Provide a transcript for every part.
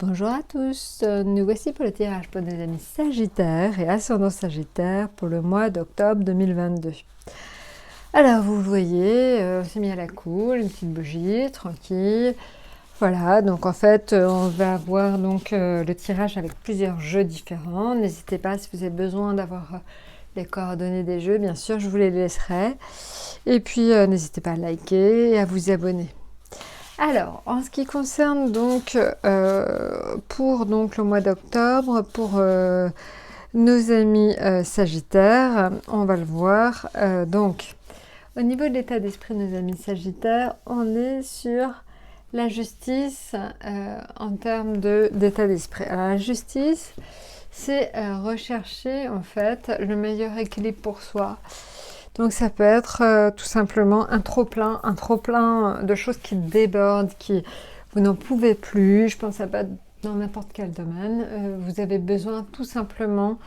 Bonjour à tous, nous voici pour le tirage pour nos amis Sagittaires et ascendant Sagittaire pour le mois d'octobre 2022. Alors vous le voyez, on s'est mis à la cool, une petite bougie, tranquille. Voilà, donc en fait on va avoir donc le tirage avec plusieurs jeux différents. N'hésitez pas si vous avez besoin d'avoir les coordonnées des jeux, bien sûr je vous les laisserai. Et puis n'hésitez pas à liker et à vous abonner. Alors, en ce qui concerne donc pour donc le mois d'octobre, pour nos amis Sagittaires, on va le voir. Donc, au niveau de l'état d'esprit de nos amis Sagittaires, on est sur la justice en termes d'état d'esprit. Alors, la justice, c'est rechercher en fait le meilleur équilibre pour soi. Donc ça peut être tout simplement un trop-plein de choses qui débordent, qui vous n'en pouvez plus. Je pense à pas dans n'importe quel domaine. Vous avez besoin tout simplement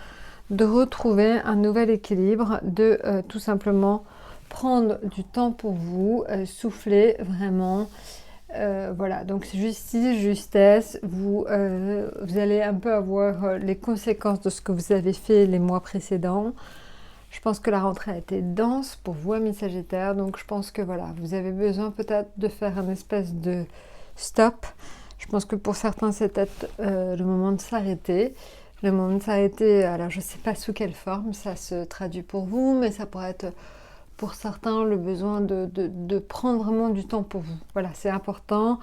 de retrouver un nouvel équilibre, de tout simplement prendre du temps pour vous, souffler vraiment. Voilà, donc justice, justesse, vous allez un peu avoir les conséquences de ce que vous avez fait les mois précédents. Je pense que la rentrée a été dense pour vous, amis Sagittaires, donc je pense que voilà, vous avez besoin peut-être de faire un espèce de stop. Je pense que pour certains, c'est peut-être le moment de s'arrêter. Le moment de s'arrêter, alors je ne sais pas sous quelle forme ça se traduit pour vous, mais ça pourrait être pour certains le besoin de prendre vraiment du temps pour vous. Voilà, c'est important.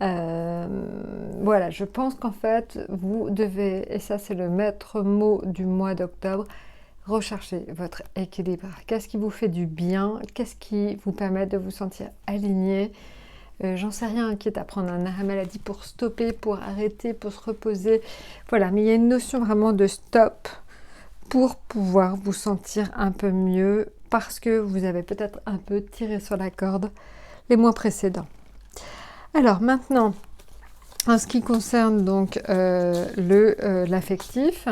Voilà, je pense qu'en fait, vous devez, et ça c'est le maître mot du mois d'octobre, recherchez votre équilibre. Qu'est-ce qui vous fait du bien? Qu'est-ce qui vous permet de vous sentir aligné? J'en sais rien, quitte à prendre un arrêt maladie pour stopper, pour arrêter, pour se reposer. Voilà, mais il y a une notion vraiment de stop pour pouvoir vous sentir un peu mieux parce que vous avez peut-être un peu tiré sur la corde les mois précédents. Alors maintenant, en ce qui concerne donc l'affectif,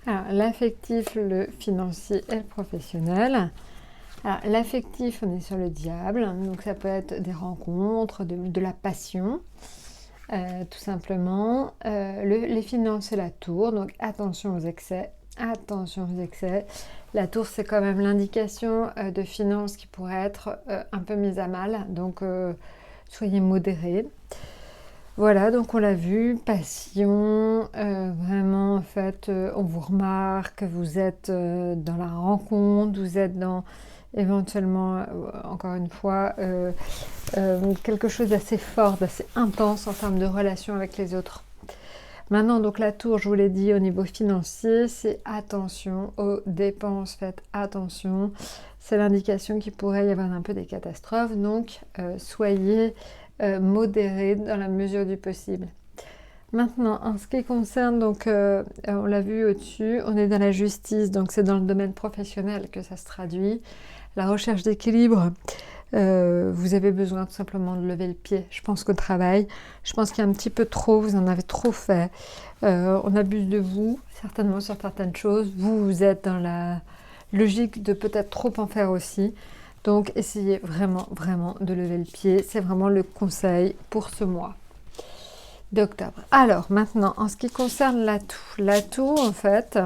alors, l'affectif, le financier et le professionnel. Alors, l'affectif, on est sur le diable, donc ça peut être des rencontres, de la passion, tout simplement. Les finances, c'est la tour, donc attention aux excès, attention aux excès. La tour, c'est quand même l'indication de finances qui pourrait être un peu mise à mal, donc soyez modérés. Voilà, donc on l'a vu, passion, vraiment en fait, on vous remarque, vous êtes dans la rencontre, vous êtes dans éventuellement, encore une fois, quelque chose d'assez fort, d'assez intense en termes de relation avec les autres. Maintenant, donc la tour, je vous l'ai dit, au niveau financier, c'est attention aux dépenses, faites attention. C'est l'indication qu'il pourrait y avoir un peu des catastrophes, donc soyez modéré dans la mesure du possible. Maintenant, en ce qui concerne, donc on l'a vu au-dessus, on est dans la justice, donc c'est dans le domaine professionnel que ça se traduit. La recherche d'équilibre, vous avez besoin tout simplement de lever le pied. Je pense qu'au travail, je pense qu'il y a un petit peu trop, vous en avez trop fait. On abuse de vous, certainement sur certaines choses. Vous êtes dans la logique de peut-être trop en faire aussi. Donc, essayez vraiment, vraiment de lever le pied. C'est vraiment le conseil pour ce mois d'octobre. Alors, maintenant, en ce qui concerne l'atout, en fait,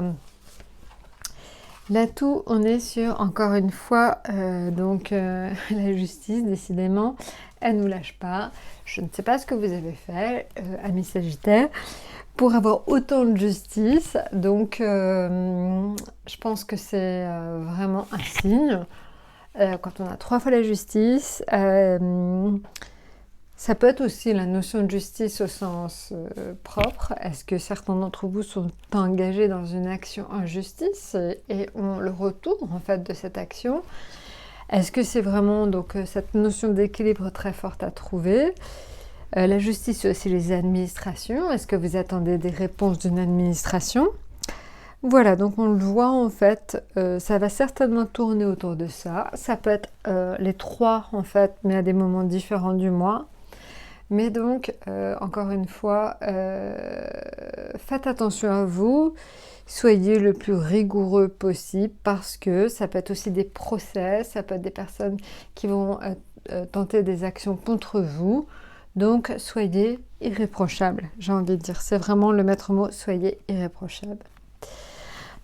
l'atout, on est sur, encore une fois, la justice, décidément, elle ne nous lâche pas. Je ne sais pas ce que vous avez fait, amis Sagittaires, pour avoir autant de justice. Donc, je pense que c'est vraiment un signe. Quand on a 3 fois la justice, ça peut être aussi la notion de justice au sens propre. Est-ce que certains d'entre vous sont engagés dans une action en justice et ont le retour en fait de cette action? Est-ce que c'est vraiment donc cette notion d'équilibre très forte à trouver? La justice, c'est aussi les administrations. Est-ce que vous attendez des réponses d'une administration? Voilà, donc on le voit en fait, ça va certainement tourner autour de ça. Ça peut être les 3 en fait, mais à des moments différents du mois. Mais donc, encore une fois, faites attention à vous, soyez le plus rigoureux possible parce que ça peut être aussi des procès, ça peut être des personnes qui vont tenter des actions contre vous. Donc, soyez irréprochable, j'ai envie de dire. C'est vraiment le maître mot, soyez irréprochable.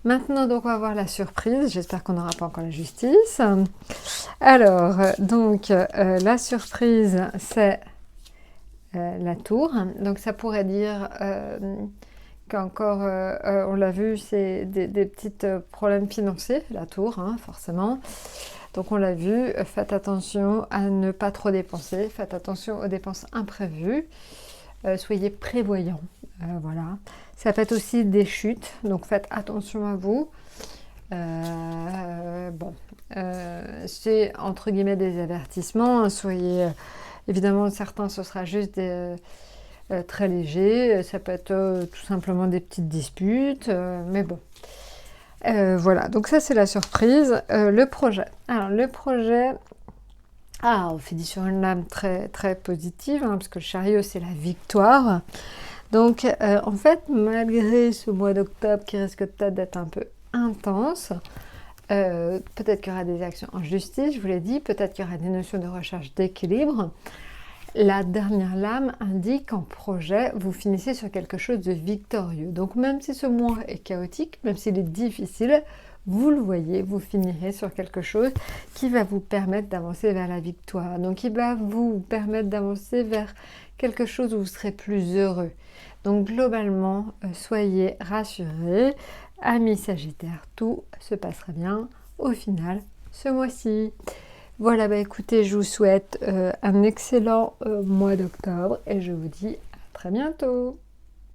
Maintenant, donc, on va voir la surprise. J'espère qu'on n'aura pas encore la justice. Alors, donc, la surprise, c'est la tour. Donc, ça pourrait dire qu'encore, on l'a vu, c'est des petits problèmes financiers, la tour, hein, forcément. Donc, on l'a vu, faites attention à ne pas trop dépenser. Faites attention aux dépenses imprévues. Soyez prévoyants. Voilà. Ça peut être aussi des chutes, donc faites attention à vous. Bon, c'est entre guillemets des avertissements. Hein. Soyez évidemment certains, ce sera juste des, très léger. Ça peut être tout simplement des petites disputes, mais bon. Voilà, donc ça c'est la surprise. Le projet. Alors le projet. Ah, on finit sur une lame très, très positive, hein, parce que le chariot, c'est la victoire. Donc, en fait, malgré ce mois d'octobre qui risque peut-être d'être un peu intense, peut-être qu'il y aura des actions en justice, je vous l'ai dit, peut-être qu'il y aura des notions de recherche d'équilibre. La dernière lame indique qu'en projet, vous finissez sur quelque chose de victorieux. Donc, même si ce mois est chaotique, même s'il est difficile, vous le voyez, vous finirez sur quelque chose qui va vous permettre d'avancer vers la victoire. Donc, il va vous permettre d'avancer vers quelque chose où vous serez plus heureux. Donc, globalement, soyez rassurés. Amis Sagittaires, tout se passera bien au final ce mois-ci. Voilà, bah écoutez, je vous souhaite un excellent mois d'octobre et je vous dis à très bientôt.